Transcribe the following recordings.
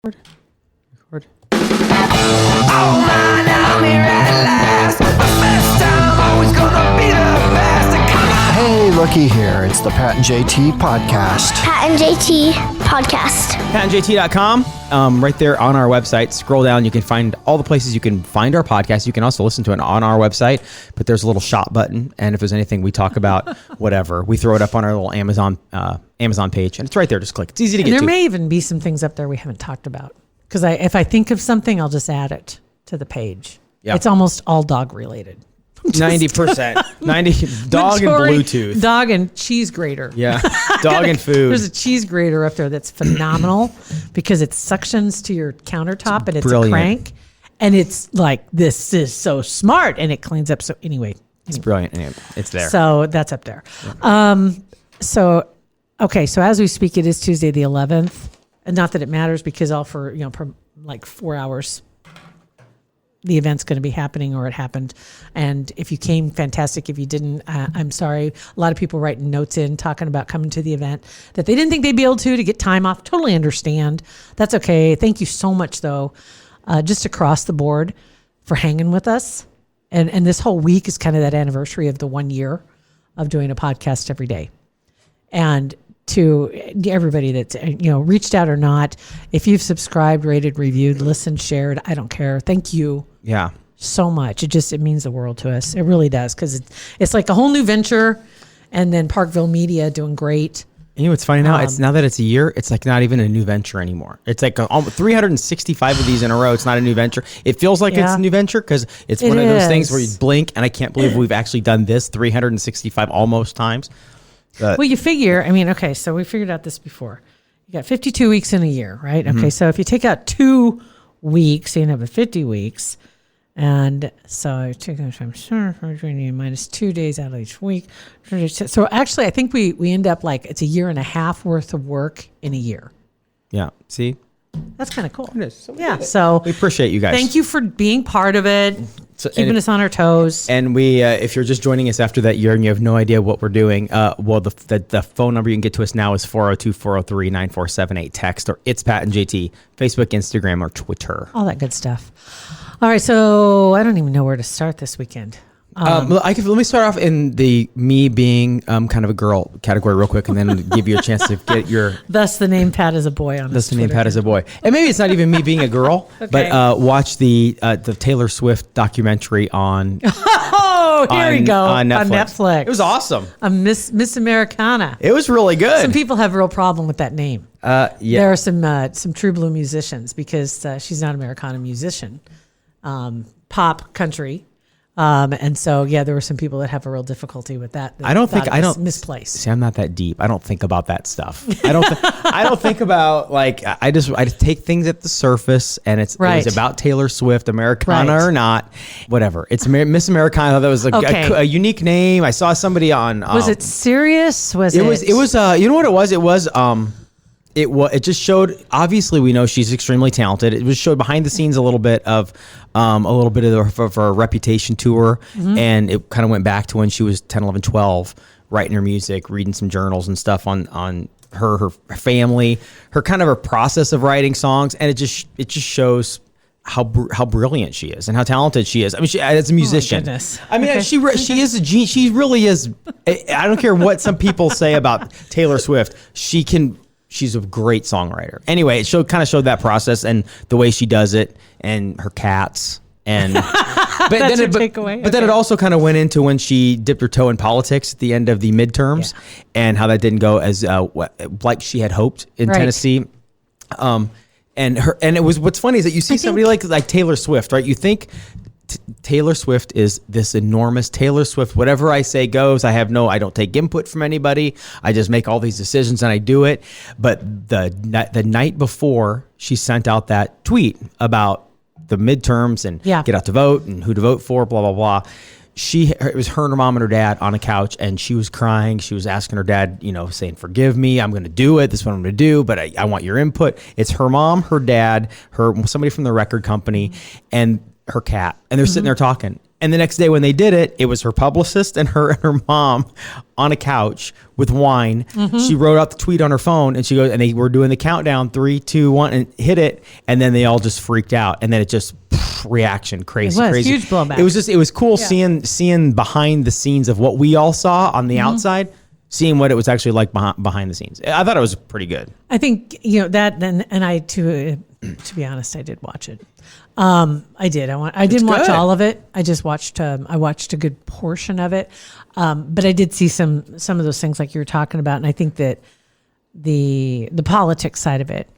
Record. Oh man, I'm here at last. The best time, always gonna be the best. Come on. Hey, looky here. It's the Pat and JT podcast. Pat and JT podcast. PatandJT.com. Right there on our website. Scroll down. You can find all the places you can find our podcast. You can also listen to it on our website. But there's a little shop button. And if there's anything we talk about, whatever, we throw it up on our little Amazon page. And it's right there. Just click. It's easy to get to. There may even be some things up there we haven't talked about. Because if I think of something, I'll just add it to the page. Yeah. It's almost all dog related. 90%. 90 dog and Bluetooth. Dog and cheese grater. Yeah. Dog and food. There's a cheese grater up there that's phenomenal because it suctions to your countertop and it's brilliant. A crank. And it's like, this is so smart. And it cleans up. So anyway. It's brilliant. It's there. So that's up there. So as we speak, it is Tuesday the 11th. And not that it matters because for like 4 hours, the event's going to be happening or it happened. And if you came, fantastic. If you didn't, I'm sorry. A lot of people writing notes in talking about coming to the event that they didn't think they'd be able to get time off. Totally understand. That's okay. Thank you so much though, just across the board for hanging with us. And this whole week is kind of that anniversary of the 1 year of doing a podcast every day. And to everybody that's reached out or not, if you've subscribed, rated, reviewed, listened, shared, I don't care. Thank you. Yeah. So much. It means the world to us. It really does because it's like a whole new venture, and then Parkville Media doing great. You know what's funny now? Now that it's a year, it's like not even a new venture anymore. It's like 365 of these in a row. It's not a new venture. It feels like it's a new venture because it's one of those things where you blink, and I can't believe we've actually done this 365 almost times. Well, you figure, so we figured out this before. You got 52 weeks in a year, right? Mm-hmm. Okay, so if you take out 2 weeks, you end up with 50 weeks. And so take that times minus 2 days out of each week. So actually, I think we end up like it's a year and a half worth of work in a year. Yeah, see? That's kind of cool. It is. So so we appreciate you guys. Thank you for being part of it, keeping us on our toes. And we, if you're just joining us after that year and you have no idea what we're doing, the phone number you can get to us now is 402-403-9478. Text or It's Pat and JT, Facebook, Instagram, or Twitter. All that good stuff. All right, so I don't even know where to start this weekend. Let me start off in the me being kind of a girl category real quick, and then give you a chance to get your. Thus, the name Pat as a boy on. Thus, the name Pat as a boy, and maybe it's not even me being a girl, okay. But watch the Taylor Swift documentary on. Oh, here we go on Netflix. It was awesome. Miss Americana. It was really good. Some people have a real problem with that name. Yeah, there are some true blue musicians because she's not an Americana musician, pop country. And so, there were some people that have a real difficulty with that. I don't misplaced. See, I'm not that deep. I don't think about that stuff. I don't think about I just take things at the surface, and it was about Taylor Swift, Americana or not, whatever. It's Miss Americana. That was a unique name. I saw somebody on. Was it serious? It was. You know what it was? It just showed. Obviously, we know she's extremely talented. It was showed behind the scenes a little bit of her Reputation tour, and it kind of went back to when she was 10, 11, 12, writing her music, reading some journals and stuff on her family, her process of writing songs, and it just shows how brilliant she is and how talented she is. I mean, she as a musician. Oh my goodness. I mean, she is a genius. She really is. I don't care what some people say about Taylor Swift. She's a great songwriter. Anyway, it kind of showed that process and the way she does it, and her cats. And but then it also kind of went into when she dipped her toe in politics at the end of the midterms, and how that didn't go as like she had hoped in Tennessee. And it was, what's funny is that you see somebody like Taylor Swift, right? You think Taylor Swift is this enormous Taylor Swift. Whatever I say goes. I don't take input from anybody. I just make all these decisions and I do it. But the night before she sent out that tweet about the midterms and get out to vote and who to vote for, blah, blah, blah. It was her and her mom and her dad on a couch, and she was crying. She was asking her dad, saying, "Forgive me. I'm going to do it. This is what I'm going to do, but I want your input." It's her mom, her dad, somebody from the record company, and her cat, and they're sitting there talking, And the next day when they did it, it was her publicist and her mom on a couch with wine. Mm-hmm. She wrote out the tweet on her phone, and she goes, and they were doing the countdown, 3, 2, 1, and hit it. And then they all just freaked out. And then it just reaction, crazy, It was crazy. huge blowback. It was cool seeing behind the scenes of what we all saw on the outside, seeing what it was actually like behind the scenes. I thought it was pretty good. I think, that, and I too, to be honest, I did watch it. I did. I didn't watch good. all of it. I just watched. I watched a good portion of it, but I did see some of those things like you were talking about, and I think that the politics side of it.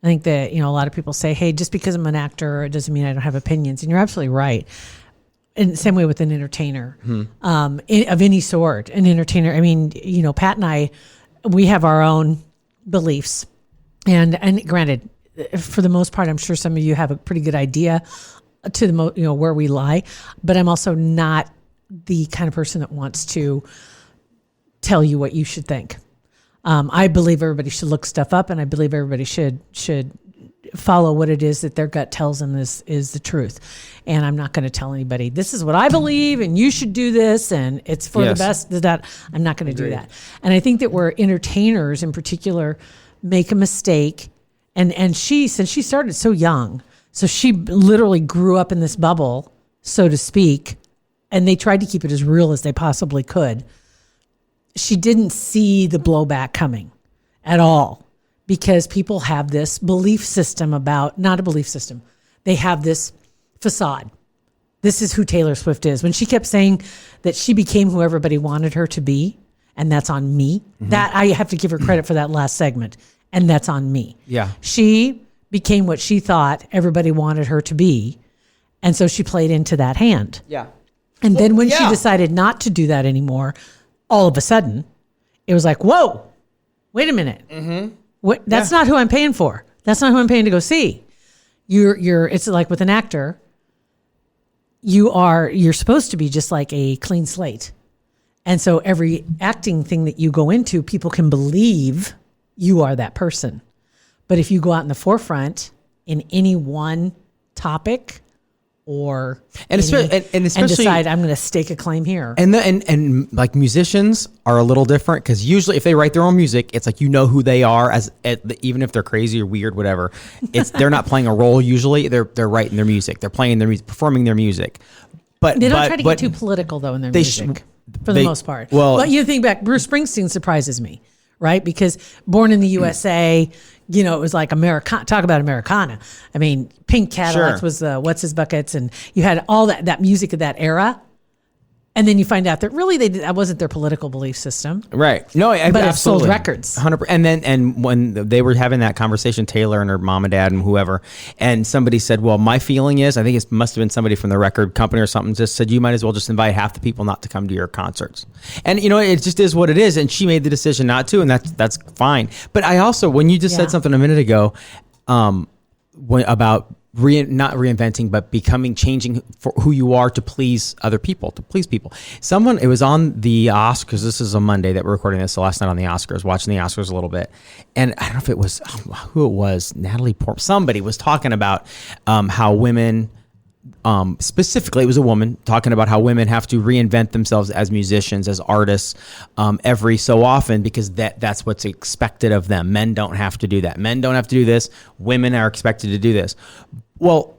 I think that a lot of people say, "Hey, just because I'm an actor, it doesn't mean I don't have opinions," and you're absolutely right. In the same way with an entertainer of any sort, an entertainer. I mean, Pat and I, we have our own beliefs, and granted, for the most part, I'm sure some of you have a pretty good idea to the where we lie, but I'm also not the kind of person that wants to tell you what you should think. I believe everybody should look stuff up, and I believe everybody should follow what it is that their gut tells them is the truth. And I'm not going to tell anybody, this is what I believe, and you should do this, and it's for the best. That I'm not going to do that. And I think that where entertainers in particular make a mistake, and she, since she started so young, so she literally grew up in this bubble, so to speak, and they tried to keep it as real as they possibly could. She didn't see the blowback coming at all, because people have this belief system not a belief system. They have this facade. This is who Taylor Swift is. When she kept saying that she became who everybody wanted her to be, and that's on me, that I have to give her credit for that last segment, and that's on me. Yeah. She became what she thought everybody wanted her to be, and so she played into that hand. Yeah. And then when she decided not to do that anymore, all of a sudden, it was like, whoa, wait a minute. That's not who I'm paying for. That's not who I'm paying to go see. It's like with an actor, you're supposed to be just like a clean slate. And so every acting thing that you go into, people can believe you are that person. But if you go out in the forefront in any one topic and decide I'm going to stake a claim here. And like musicians are a little different, because usually if they write their own music, it's like who they are even if they're crazy or weird, whatever. They're not playing a role usually. They're writing their music. They're playing their music, performing their music. But they don't try to get too political though in their music for the most part. Well, you think back, Bruce Springsteen surprises me, right? Because born in the USA, it was like talk about Americana. I mean, Pink Cadillacs was What's His Buckets, and you had all that music of that era. And then you find out that really that wasn't their political belief system. Right. No, but absolutely. it sold records. 100%. And when they were having that conversation, Taylor and her mom and dad and whoever, and somebody said, well, my feeling is, I think it must have been somebody from the record company or something, just said, you might as well just invite half the people not to come to your concerts. And, it just is what it is. And she made the decision not to, and that's fine. But I also, when you just said something a minute ago about not reinventing, but changing for who you are to please other people, it was on the Oscars. This is a Monday that we're recording this. So last night on the Oscars, watching the Oscars a little bit. And I don't know if it was, who it was, Natalie Portman. Somebody was talking about how women, specifically it was a woman talking about how women have to reinvent themselves as musicians, as artists, every so often, because that's what's expected of them. Men don't have to do that. Men don't have to do this. Women are expected to do this. Well,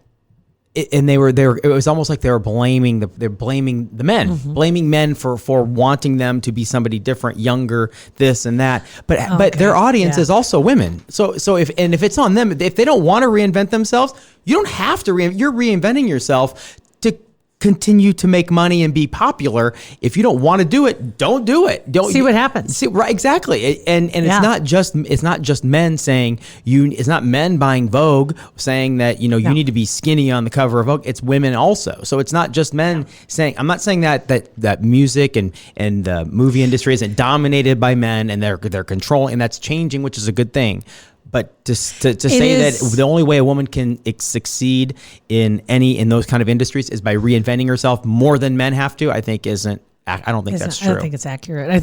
it was almost like they were blaming the men, blaming men for wanting them to be somebody different, younger, this and that. But their audience is also women. So if it's on them, if they don't want to reinvent themselves, you don't have to. You're reinventing yourself to continue to make money and be popular. If you don't want to do it, don't do it. Don't see what happens. See, right, exactly. And it's not just men saying it's not men buying Vogue saying that you need to be skinny on the cover of Vogue. It's women also. So it's not just men saying. I'm not saying that music and the movie industry isn't dominated by men and they're controlling, and that's changing, which is a good thing. But to say that the only way a woman can succeed in those kind of industries is by reinventing herself more than men have to, I think isn't. I don't think that's true. I don't think it's accurate. I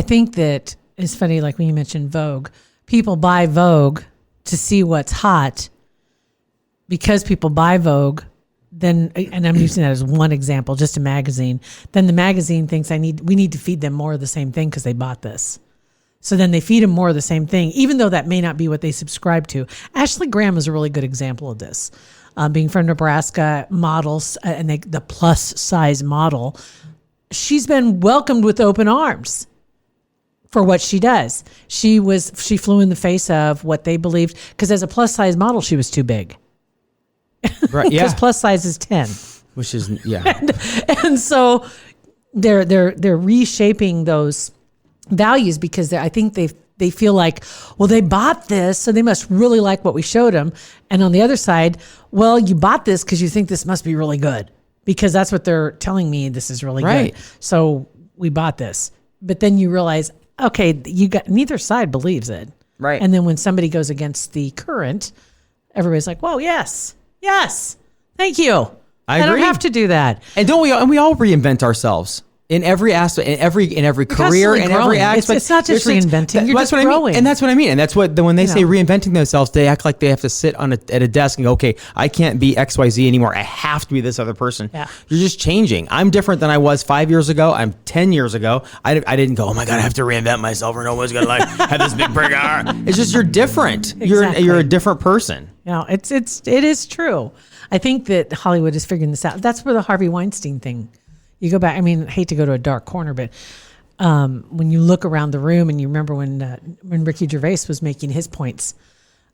think that it's funny, like when you mentioned Vogue, people buy Vogue to see what's hot. Because people buy Vogue, then, and I'm using that as one example, just a magazine, then the magazine thinks we need to feed them more of the same thing because they bought this. So then they feed them more of the same thing, even though that may not be what they subscribe to. Ashley Graham is a really good example of this. Being from Nebraska, models, and the plus size model, she's been welcomed with open arms for what she does. She flew in the face of what they believed, because as a plus size model, she was too big. Right. Yeah. Because plus size is 10. Which is, yeah. And so they're reshaping those values because I think they feel like, well, they bought this, so they must really like what we showed them. And on the other side, well, you bought this because you think this must be really good, because that's what they're telling me. This is really Right. good. So we bought this. But then you realize, okay, neither side believes it. Right. And then when somebody goes against the current, everybody's like, whoa, yes, thank you. I don't agree. have to do that. And we all reinvent ourselves in every aspect, in every career, constantly in every growing. aspect. It's not just reinventing. You're that's just what growing. I mean. And that's what I mean. And that's what when they say reinventing themselves, they act like they have to sit at a desk and go, okay, I can't be XYZ anymore. I have to be this other person. Yeah. You're just changing. I'm different than I was 5 years ago. I'm 10 years ago. I didn't go, oh my God, I have to reinvent myself or no one's going to have this big break. It's just, you're different. Exactly. You're a different person. It is true. I think that Hollywood is figuring this out. That's where the Harvey Weinstein thing. You go back. I mean, I hate to go to a dark corner, but when you look around the room and you remember when Ricky Gervais was making his points,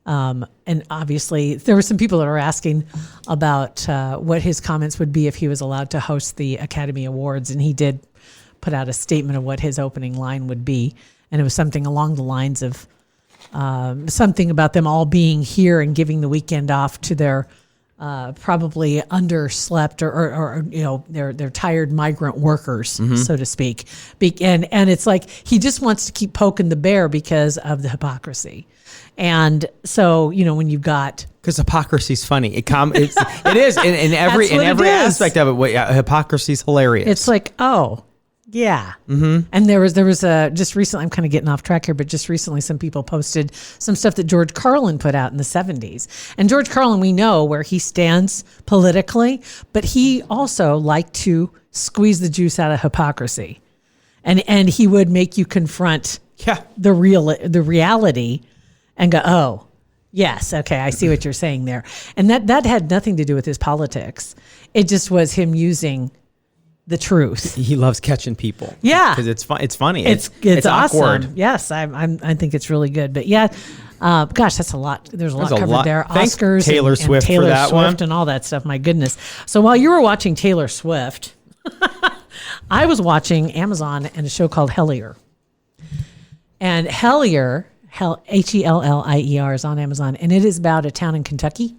and obviously there were some people that are asking about what his comments would be if he was allowed to host the Academy Awards, and he did put out a statement of what his opening line would be, and it was something along the lines of something about them all being here and giving the weekend off to their probably underslept or they're tired migrant workers, so to speak. And it's like he just wants to keep poking the bear because of the hypocrisy. And so, when you've got, because hypocrisy's funny. It is in every aspect of it. Hypocrisy's hilarious. it's like, oh, yeah. Mm-hmm. And there was just recently, I'm kind of getting off track here, but just recently some people posted some stuff that George Carlin put out in the 70s. And George Carlin, we know where he stands politically, but he also liked to squeeze the juice out of hypocrisy. And he would make you confront the reality and go, oh, yes, okay, I see what you're saying there. And that had nothing to do with his politics. It just was him using the truth. He loves catching people. Yeah, because it's fun. It's funny. It's awesome. Awkward. Yes, I think it's really good. But yeah, gosh, that's a lot. There's a lot covered there. Thanks, Oscars, Taylor and Swift Taylor for that Swift one, and all that stuff. My goodness. So while you were watching Taylor Swift, I was watching Amazon and a show called Hellier. And Hellier, Hellier is on Amazon, and it is about a town in Kentucky.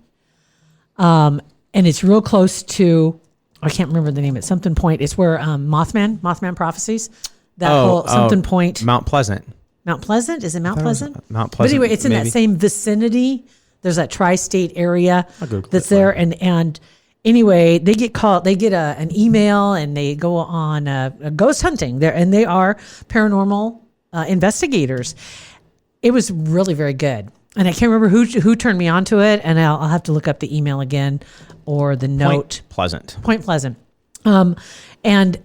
And it's real close to, I can't remember the name. It's something point. It's where Mothman Prophecies. That whole something point. Mount Pleasant. Mount Pleasant? Is it Mount Pleasant? Mount But Pleasant. anyway, it's in that same vicinity. There's that tri-state area that's there. And anyway, they get called, they get an email and they go on a ghost hunting there, and they are paranormal investigators. It was really very good. And I can't remember who turned me onto it, and I'll have to look up the email again or the note. Point Pleasant. And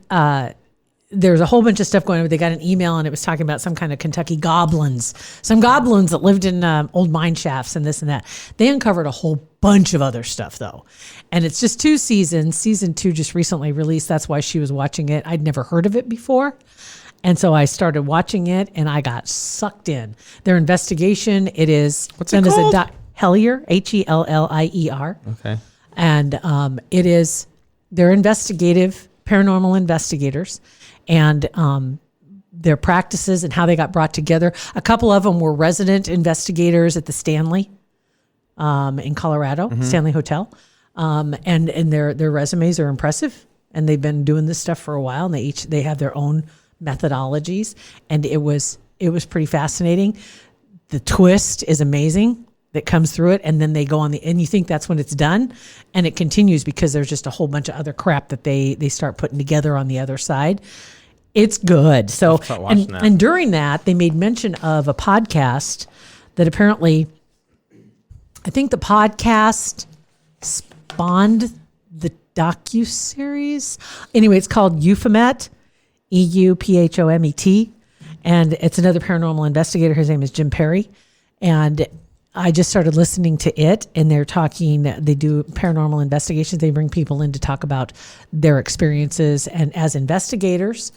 there's a whole bunch of stuff going on. They got an email, and it was talking about some kind of Kentucky goblins, some goblins that lived in old mine shafts and this and that. They uncovered a whole bunch of other stuff, though. And it's just 2 seasons. Season 2 just recently released. That's why she was watching it. I'd never heard of it before. And so I started watching it, and I got sucked in. Their investigation, it is... What's it called? Hellier, Hellier. Okay. And they're investigative, paranormal investigators, and their practices and how they got brought together. A couple of them were resident investigators at the Stanley in Colorado, Stanley Hotel. And their resumes are impressive, and they've been doing this stuff for a while, and they have their own methodologies, and it was pretty fascinating. The twist is amazing that comes through it, and then they go on and you think that's when it's done, and it continues because there's just a whole bunch of other crap that they start putting together on the other side. It's good. So, and during that, they made mention of a podcast that apparently, I think the podcast spawned the docuseries. Anyway, it's called Euphomet, EUPHOMET. And it's another paranormal investigator. His name is Jim Perry. And I just started listening to it, and they're talking, they do paranormal investigations. They bring people in to talk about their experiences and as investigators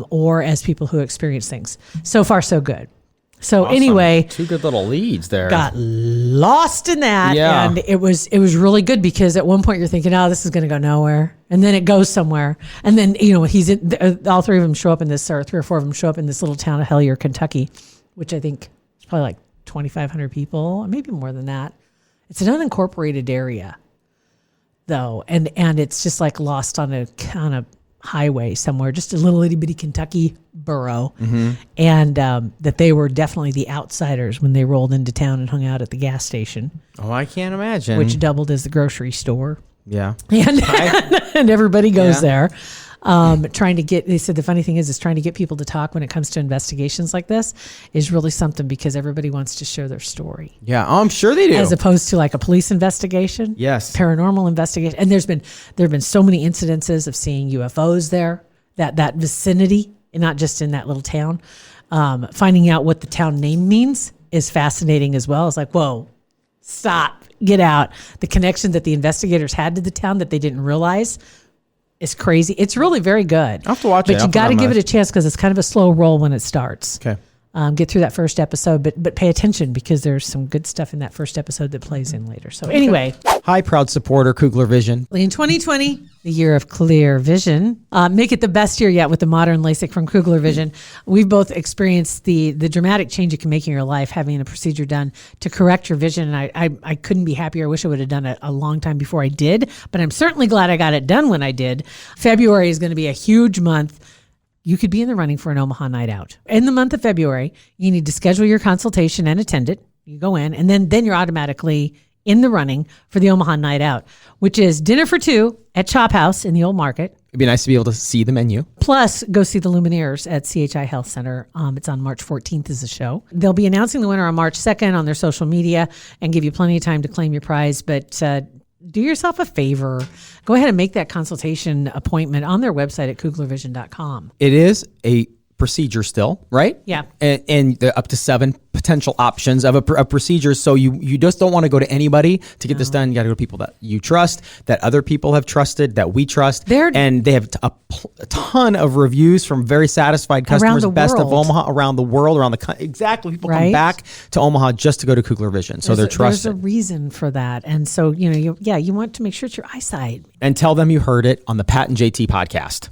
or as people who experience things. So far, so good. So anyway, 2 good little leads there. got lost in that. Yeah. And it was really good because at one point you're thinking, oh, this is going to go nowhere. And then it goes somewhere. And then, he's in, all 3 of them show up in this, or 3 or 4 of them show up in this little town of Hellier, Kentucky, which I think is probably like 2,500 people, maybe more than that. It's an unincorporated area, though, and it's just like lost on a kind of highway somewhere, just a little itty bitty Kentucky borough, and that they were definitely the outsiders when they rolled into town and hung out at the gas station, Oh, I can't imagine. which doubled as the grocery store, yeah. and and everybody goes Yeah. there. Trying to get, they said the funny thing is trying to get people to talk when it comes to investigations like this is really something because everybody wants to share their story Yeah. Oh, I'm sure they do. as opposed to like a police investigation. Yes. Paranormal investigation. And there have been so many incidences of seeing UFOs there, that vicinity, and not just in that little town. Finding out what the town name means is fascinating as well. It's like, whoa, stop, get out. The connection that the investigators had to the town that they didn't realize is crazy. It's really very good. I'll have to watch it. But I'll you put it got to on my give it a list. chance because it's kind of a slow roll when it starts. Okay. Get through that first episode, but pay attention because there's some good stuff in that first episode that plays in later. So anyway, Hi, proud supporter, Kugler Vision. in 2020, the year of clear vision, make it the best year yet with the modern LASIK from Kugler Vision. We've both experienced the dramatic change it can make in your life having a procedure done to correct your vision. And I couldn't be happier. I wish I would have done it a long time before I did, but I'm certainly glad I got it done when I did. February is going to be a huge month. You could be in the running for an Omaha night out. In the month of February, you need to schedule your consultation and attend it. You go in, and then you're automatically in the running for the Omaha night out, which is dinner for 2 at Chop House in the Old Market. It'd be nice to be able to see the menu. Plus, go see the Lumineers at CHI Health Center. It's on March 14th is the show. They'll be announcing the winner on March 2nd on their social media and give you plenty of time to claim your prize. But do yourself a favor. Go ahead and make that consultation appointment on their website at kuglervision.com. It is a procedure still, right? Yeah. And there are up to 7 potential options of a procedure. So you just don't want to go to anybody to get this done. You got to go to people that you trust, that other people have trusted, that we trust. And they have a ton of reviews from very satisfied customers. the Best of world. Omaha, around the world, around the country. Exactly. People come Right. back to Omaha just to go to Kugler Vision. So they're There's trusted. a reason for that. And so, you want to make sure it's your eyesight. And tell them you heard it on the Pat and JT podcast.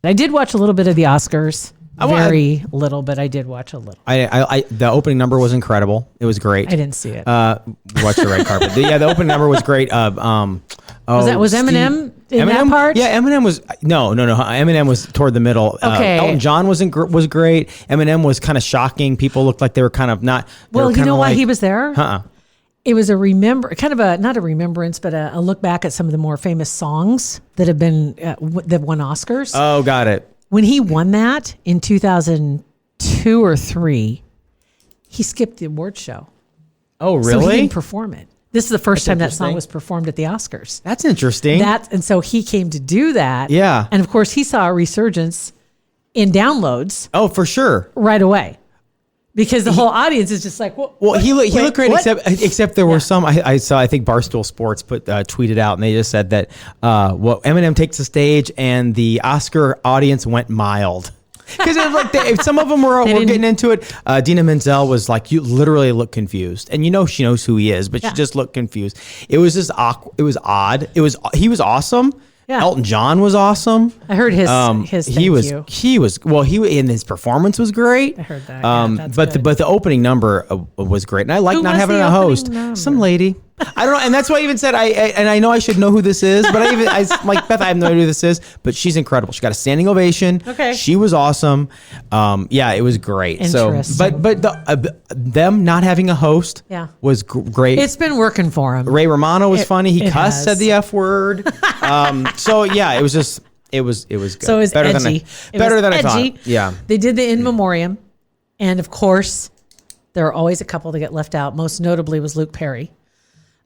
I did watch a little bit of the Oscars. wa- Very little, but I did watch a little. I the opening number was incredible. It was great. I didn't see it. We watched the red carpet. The opening number was great. Was Eminem in that part? Yeah, Eminem was no. Eminem was toward the middle. Okay. Elton John was great. Eminem was kind of shocking. People looked like they were kind of not. they Well, were you kinda know why like, he was there? Uh-uh. It was not a remembrance, but a look back at some of the more famous songs that have been that won Oscars. Oh, got it. When he won that in 2002 or 3, he skipped the award show. Oh, So he really? didn't perform it. This is the first time that song interesting. was performed at the Oscars. That's interesting. And so he came to do that. Yeah. And of course, he saw a resurgence in downloads Oh, for sure. right away. Because the whole audience is just like, Well, he looked great, what? except there were some. I saw. I think Barstool Sports tweeted out, and they just said that Eminem takes the stage, and the Oscar audience went mild. Because like some of them were getting into it. Dina Menzel was like, you literally look confused, and she knows who he is, but she just looked confused. It was just awkward. It was odd. He was awesome. Yeah. Elton John was awesome. I heard his he was and his performance was great. I heard that. Yeah, that's good. but the opening number was great, and I like Who not was having the a host. opening number? Some lady. I don't know, and that's why I even said I know I should know who this is, but I like Beth. I have no idea who this is, but she's incredible. She got a standing ovation. Okay. She was awesome. Yeah, it was great. So, Interesting. but them not having a host. Yeah. Was great. It's been working for him. Ray Romano was funny. He it cussed, has. said the F word. So yeah, it was just it was good. So it was better edgy. than I thought. Yeah. They did the in memoriam, and of course, there are always a couple that get left out. Most notably was Luke Perry.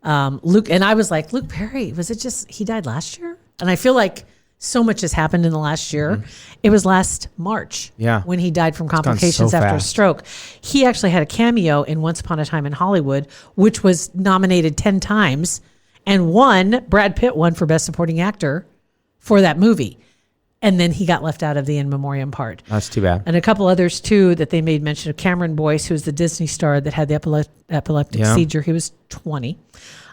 Luke, and I was like, Luke Perry, was it just he died last year? And I feel like so much has happened in the last year. It was last March when he died from complications so after a fast. stroke. He actually had a cameo in Once Upon a Time in Hollywood, which was nominated 10 times and won. Brad Pitt won for Best Supporting Actor for that movie. And then he got left out of the in memoriam part. That's too bad. And a couple others too that they made mention of. Cameron Boyce, who's the Disney star that had the epileptic seizure. He was 20.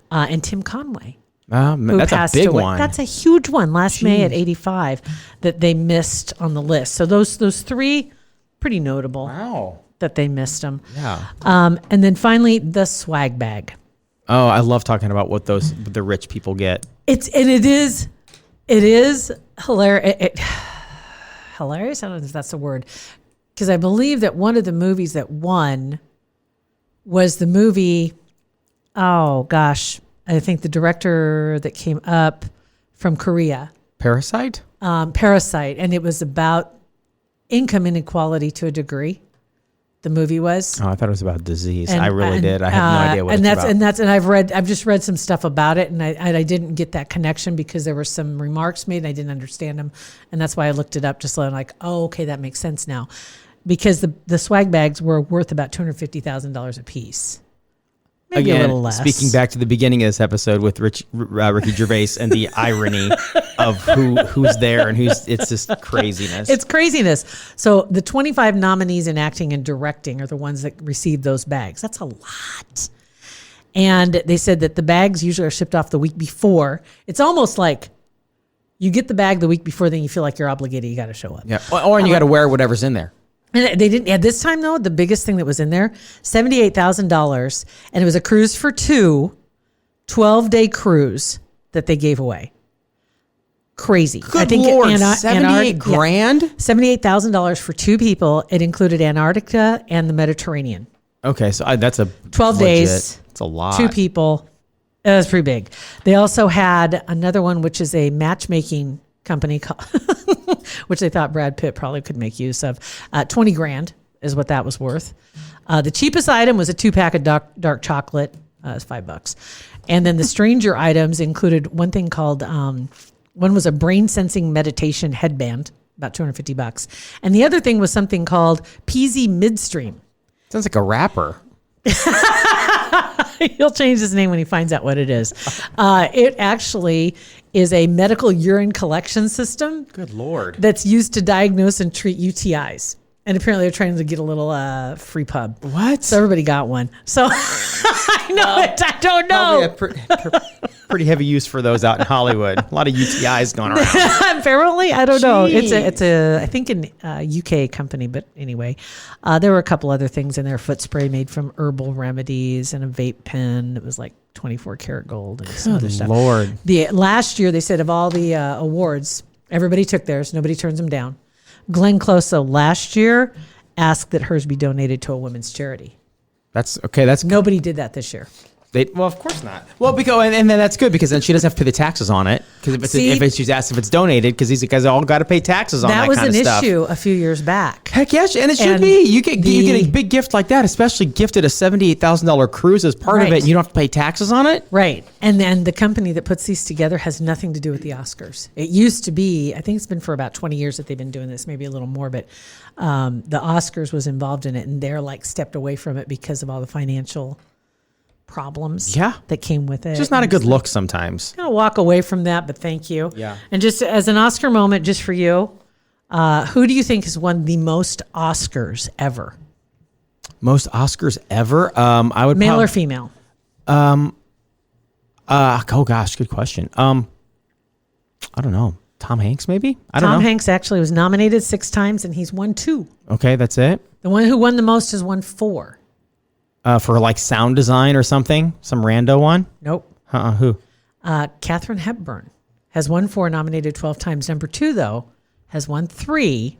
And Tim Conway, who that's passed a big away. one. That's a huge one. Last May at 85 that they missed on the list. So those three, pretty notable Wow. that they missed them. Yeah. And then finally, the swag bag. Oh, I love talking about what the rich people get. It is hilarious. Hilarious. I don't know if that's the word, because I believe that one of the movies that won was the movie. Oh gosh, I think the director that came up from Korea, Parasite? Parasite, and it was about income inequality to a degree. The movie was. Oh, I thought it was about disease. And- I really and, did. I have no idea what and it's that's about. I've just read some stuff about it, and I didn't get that connection because there were some remarks made and I didn't understand them, and that's why I looked it up. Just so I'm like, oh, okay, that makes sense now, because the swag bags were worth about $250,000 a piece. Maybe a little less. Speaking back to the beginning of this episode with Ricky Gervais and the irony of who's there and it's just craziness. It's craziness. So the 25 nominees in acting and directing are the ones that received those bags. That's a lot. And they said that the bags usually are shipped off the week before. It's almost like you get the bag the week before, then you feel like you're obligated. You got to show up. Yeah. Or you got to wear whatever's in there. And they didn't. At this time, though, the biggest thing that was in there, $78,000, and it was a cruise for two, 12-day cruise that they gave away. Crazy. Good Lord, 78 grand? $78,000 for two people. It included Antarctica and the Mediterranean. Okay, so that's a 12 days. It's a lot. Two people. It was pretty big. They also had another one, which is a matchmaking company, which they thought Brad Pitt probably could make use of. 20 grand is what that was worth. The cheapest item was a 2-pack of dark chocolate. It's $5. And then the stranger items included one thing called, one was a brain sensing meditation headband, about $250. And the other thing was something called PZ Midstream. Sounds like a rapper. He'll change his name when he finds out what it is. It actually is a medical urine collection system. Good Lord. That's used to diagnose and treat UTIs. And apparently they're trying to get a little free pub. What? So everybody got one. So I know it. I don't know. Pretty heavy use for those out in Hollywood. A lot of UTIs going around. Apparently, I don't know. Jeez. It's a I think an UK company, but anyway, there were a couple other things in there. Foot spray made from herbal remedies and a vape pen that was like 24 karat gold and some other stuff. Lord. Last year they said of all the awards, everybody took theirs. Nobody turns them down. Glenn Close, last year asked that hers be donated to a women's charity. That's okay. That's Nobody did that this year. well, of course not. Well, because and then that's good because then she doesn't have to pay the taxes on it. Because she's asked if it's donated, because these guys all got to pay taxes on that was kind of an stuff. issue a few years back. Heck yes, and it should And be. You get a big gift like that, especially gifted a $78,000 cruise as part of Right. it. And you don't have to pay taxes on it. Right. And then the company that puts these together has nothing to do with the Oscars. It used to be, I think it's been for about 20 years that they've been doing this, maybe a little more, but the Oscars was involved in it, and they're like stepped away from it because of all the financial problems that came with it. It's just not a good look sometimes. Gonna walk away from that, but thank you. Yeah. And just as an Oscar moment, just for you, who do you think has won the most Oscars ever? Most Oscars ever? I would Male or female? Oh gosh, good question. I don't know. Tom Hanks, maybe? I don't know. Tom Hanks actually was nominated 6 times, and he's won 2. Okay, that's it. The one who won the most has won 4. For like sound design or something? Some rando one? Nope. Who? Katharine Hepburn has won 4, nominated 12 times. Number 2, though, has won 3,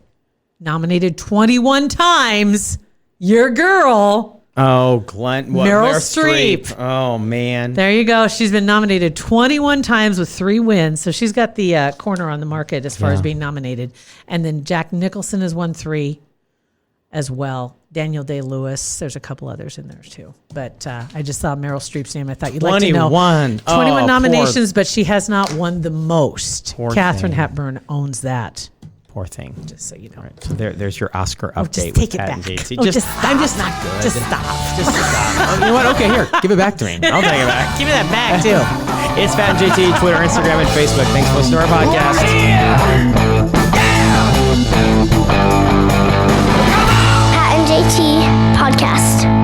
nominated 21 times. Your girl. Oh, Glenn. Meryl Streep. Oh, man. There you go. She's been nominated 21 times with 3 wins. So she's got the corner on the market as far as being nominated. And then Jack Nicholson has won 3 as well. Daniel Day-Lewis. There's a couple others in there too. But I just saw Meryl Streep's name. I thought you'd like to know. 21 nominations, but she has not won the most. Poor Katharine thing. Hepburn owns that. Poor thing. Just so you know. So there's your Oscar update. Just with take it Pat back. and JT. Oh, just stop. I'm just not good. Just stop. Just stop. You know what? Okay, here. Give it back to me. I'll take it back. Give me that back too. It's Pat and JT, Twitter, Instagram, and Facebook. Thanks for listening to our podcast. Pat and JT Podcast.